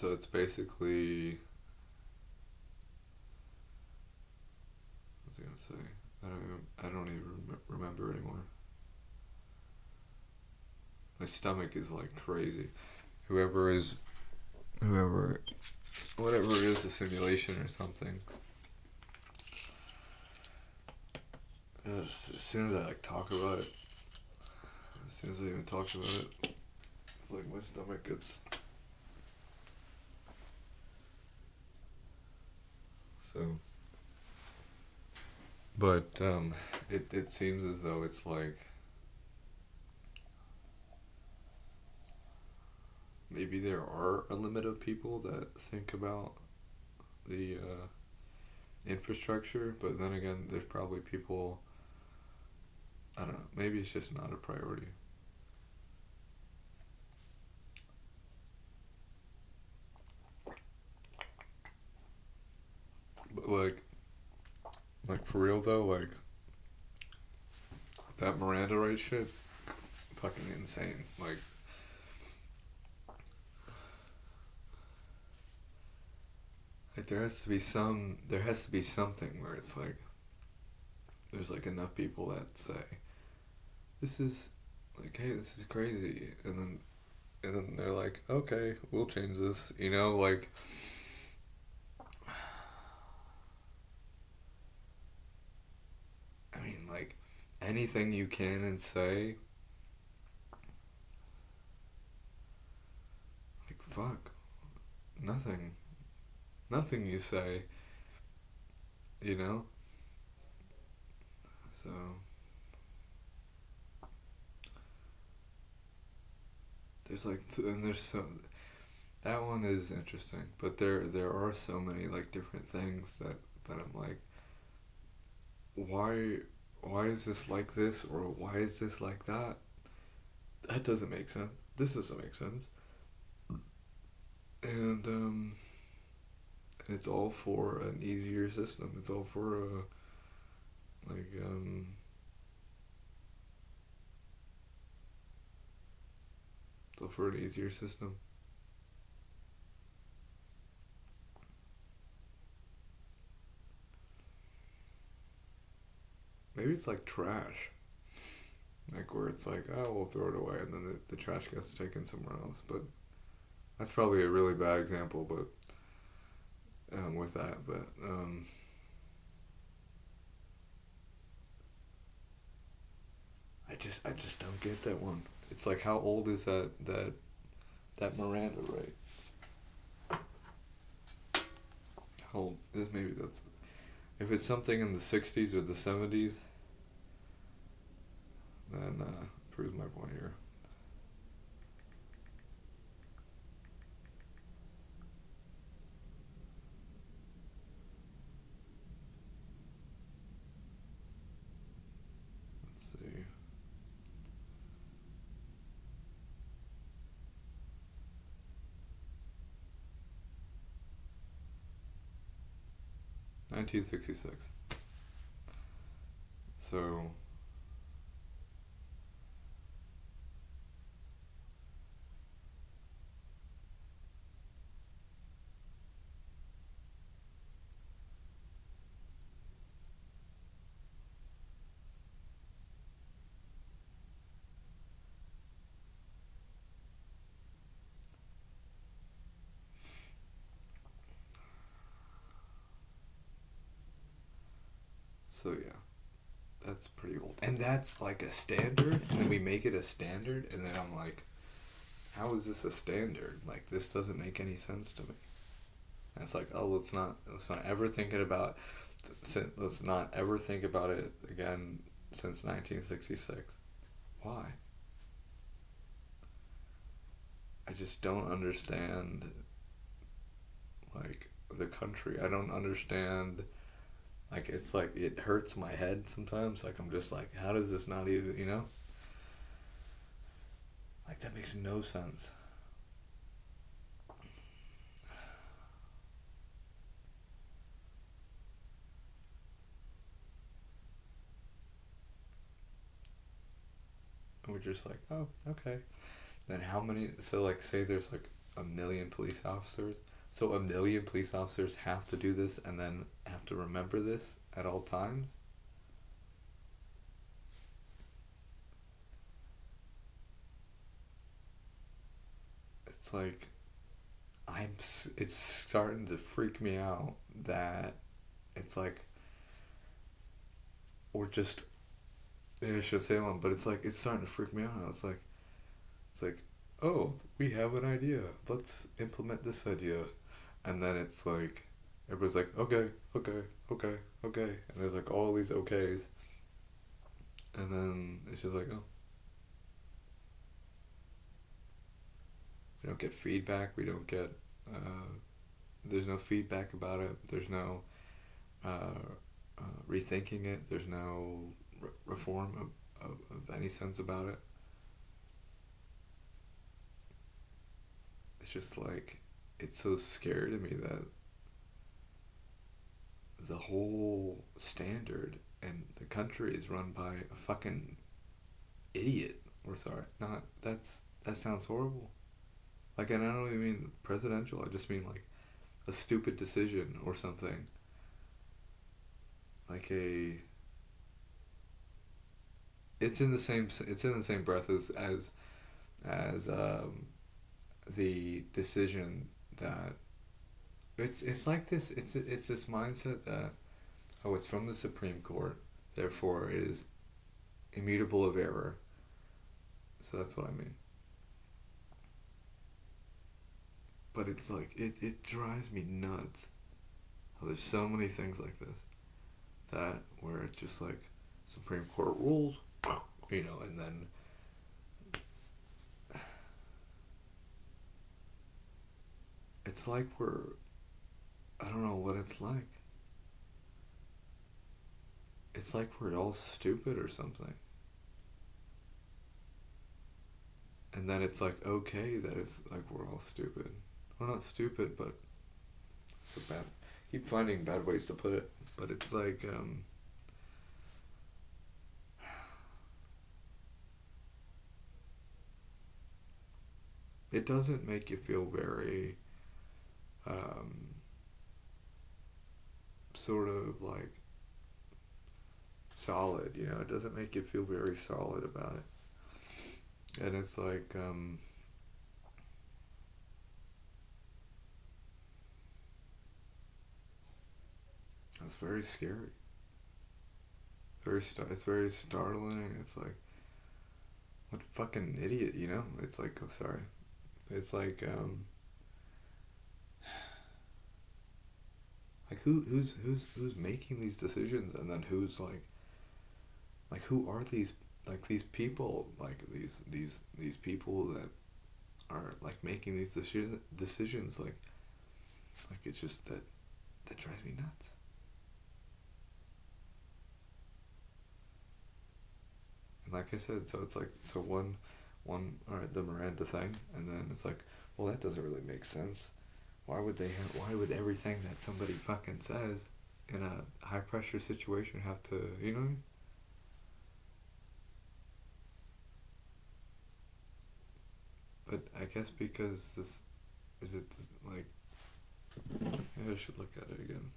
So it's basically, what was I gonna say? I don't even remember anymore. My stomach is like crazy. Whoever is, whoever, whatever it is, a simulation or something. As soon as I like talk about it, as soon as I even talk about it, it's like my stomach gets. So, but it seems as though it's like maybe there are a limit of people that think about the infrastructure, but then again, there's probably people. I don't know. Maybe it's just not a priority. But like for real though, like that Miranda rights shit's fucking insane. Like there has to be something where it's like there's like enough people that say this is like, hey, this is crazy, and then they're like, okay, we'll change this, like I mean, like anything you can and say, like fuck, nothing, nothing you say, you know, so there's like and there's so that one is interesting, but there are so many like different things that I'm like, why why is this like this, or why is this like that? That doesn't make sense. This doesn't make sense. And it's all for an easier system. It's all for a like it's all for an easier system. Maybe it's like trash. Like where it's like, oh, we'll throw it away, and then the trash gets taken somewhere else. But that's probably a really bad example, but with that. But I just don't get that one. It's like, how old is that Miranda, right? How old is, maybe that's, if it's something in the '60s or the '70s, then proves my point here. Let's see. 1966. So yeah, that's pretty old. And that's like a standard, and then we make it a standard, and then I'm like, how is this a standard? Like, this doesn't make any sense to me. And it's like, oh, let's not ever think it about let's not ever think about it again since 1966. Why? I just don't understand, like, the country. I don't understand, like, it's like it hurts my head sometimes. Like, I'm just like, how does this not even, like, that makes no sense. And we're just like, oh, okay. Then how many, so like, say there's like a million police officers. So a million police officers have to do this and then have to remember this at all times. It's like it's starting to freak me out that it's like we're just Initial Salem, but it's like it's starting to freak me out. It's like, oh, we have an idea. Let's implement this idea, and then it's like everybody's like, okay, okay, okay, okay, and there's like all these okays, and then it's just like, oh, we don't get feedback. We don't get. There's no feedback about it. There's no rethinking it. There's no reform of any sense about it. It's just like it's so scary to me that the whole standard and the country is run by a fucking idiot. Or sorry, not that sounds horrible. Like, and I don't even mean presidential. I just mean like a stupid decision or something. Like a. It's in the same. It's in the same breath as the decision that it's like this. It's this mindset that oh, it's from the Supreme Court, therefore it is immutable of error. So that's what I mean. But it's like it drives me nuts. How there's so many things like this that where it's just like Supreme Court rules, and then it's like I don't know what it's like. It's like we're all stupid or something. And then it's like okay that it's like we're all stupid. We're not stupid, but it's a bad. Keep finding bad ways to put it, but it's like it doesn't make you feel very um, sort of like solid. It doesn't make you feel very solid about it, and it's like it's very scary. It's very startling. It's like what fucking idiot, It's like oh sorry, it's like who's making these decisions, and then who's like who are these people, like these people that are like making these decisions, like it's just that drives me nuts. And like I said, so it's like so one all right, the Miranda thing, and then it's like, well, that doesn't really make sense. Why would everything that somebody fucking says in a high pressure situation have to, you know what I mean? But I guess because this is it like maybe I should look at it again.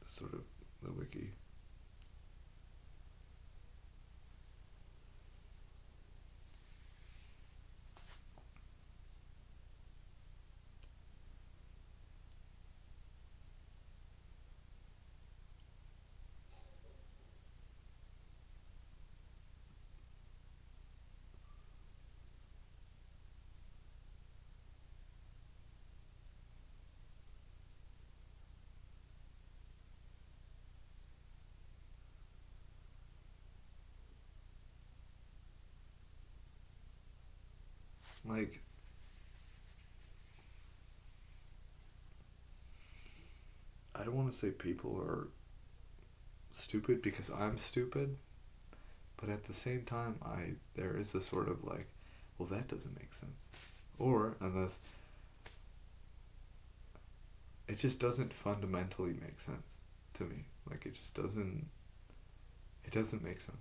The sort of the wiki. Like I don't want to say people are stupid because I'm stupid, but at the same time there is a sort of like, well, that doesn't make sense. Or unless it just doesn't fundamentally make sense to me. Like it just doesn't. It doesn't make sense.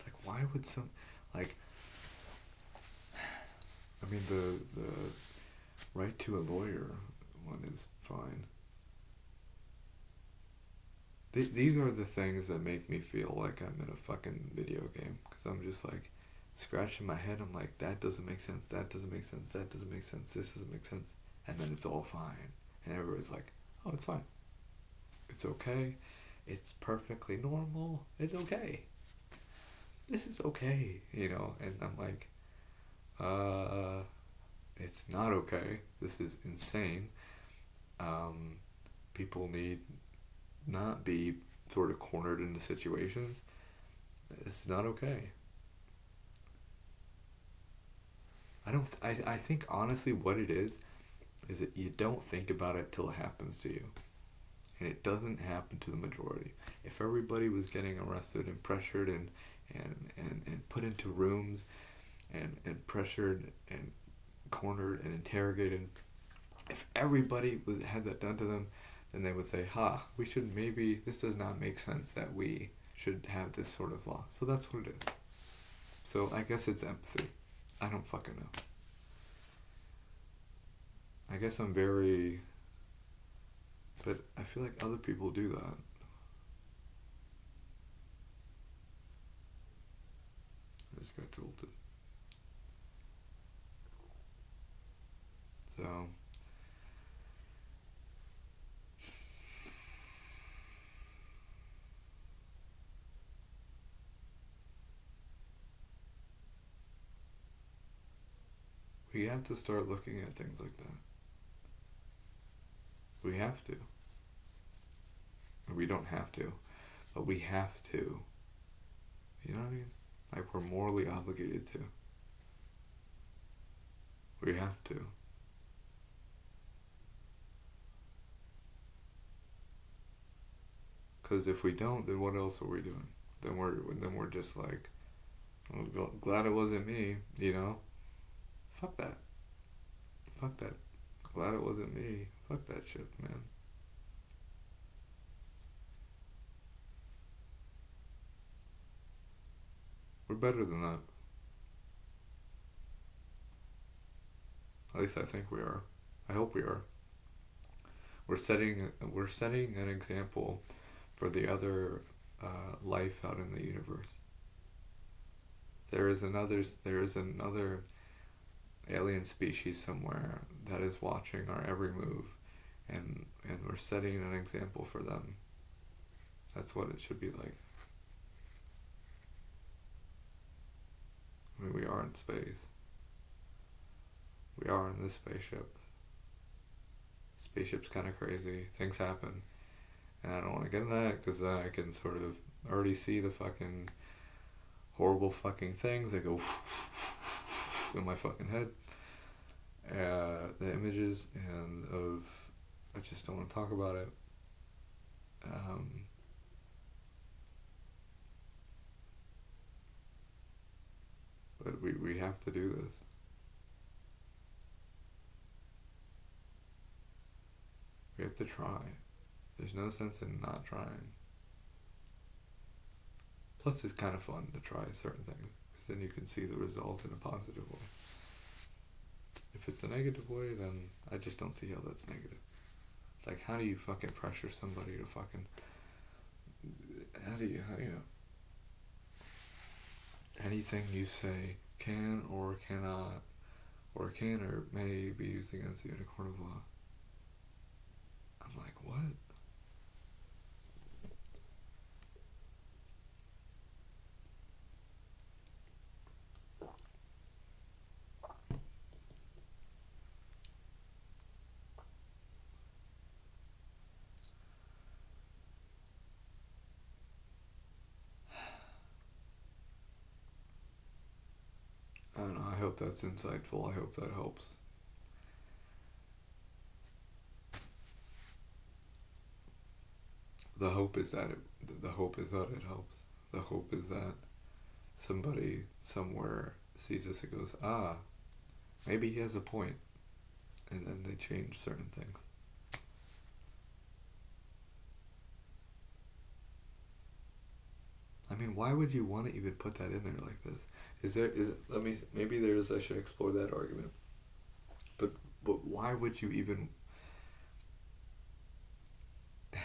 Like why would some Like, I mean, the right to a lawyer one is fine. These are the things that make me feel like I'm in a fucking video game. Because I'm just like, scratching my head. I'm like, that doesn't make sense. That doesn't make sense. That doesn't make sense. This doesn't make sense. And then it's all fine. And everybody's like, oh, it's fine. It's okay. It's perfectly normal. It's okay. This is okay. You know? And I'm like, it's not okay. This is insane. People need not be sort of cornered into situations. This is not okay. I think honestly what it is that you don't think about it till it happens to you. And it doesn't happen to the majority. If everybody was getting arrested and pressured and put into rooms and pressured and cornered and interrogated, if everybody had that done to them, then they would say, we should maybe, this does not make sense that we should have this sort of law. So that's what it is. So I guess it's empathy. I don't fucking know. I guess I'm very... But I feel like other people do that. I just got jolted. So... We have to start looking at things like that. We have to. We don't have to, but we have to. You know what I mean? Like, we're morally obligated to. We have to. Because if we don't, then what else are we doing? Then we're just like, well, glad it wasn't me, you know? Fuck that. Fuck that. Glad it wasn't me. Fuck that shit, man. We're better than that. At least I think we are. I hope we are. We're setting an example for the other life out in the universe. There is another alien species somewhere that is watching our every move, and we're setting an example for them. That's what it should be like. I mean, we are in space. We are in this spaceship. Spaceship's kind of crazy. Things happen. And I don't want to get into that because then I can sort of already see the fucking horrible fucking things that go in my fucking head. The images and of... I just don't want to talk about it. But we have to do this. We have to try. There's no sense in not trying. Plus, it's kind of fun to try certain things, because then you can see the result in a positive way. If it's a negative way, then I just don't see how that's negative. It's like, how do you fucking pressure somebody to fucking... How do you know? Anything you say can or cannot, or can or may be used against you in a court of law. I'm like, what? I don't know, I hope that's insightful. I hope that helps. The hope is that it helps. The hope is that somebody somewhere sees this and goes, maybe he has a point, and then they change certain things. I mean, why would you want to even put that in there like this? Let me, maybe there's, I should explore that argument. But why would you even, I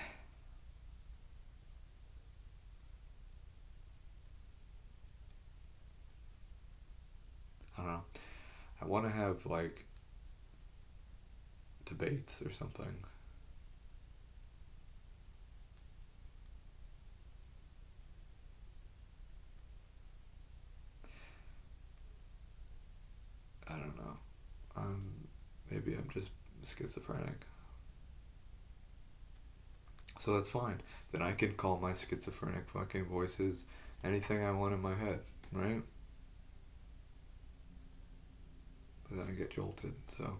don't know. I want to have like debates or something. I don't know. Maybe I'm just schizophrenic. So that's fine. Then I can call my schizophrenic fucking voices anything I want in my head, right? But then I get jolted, so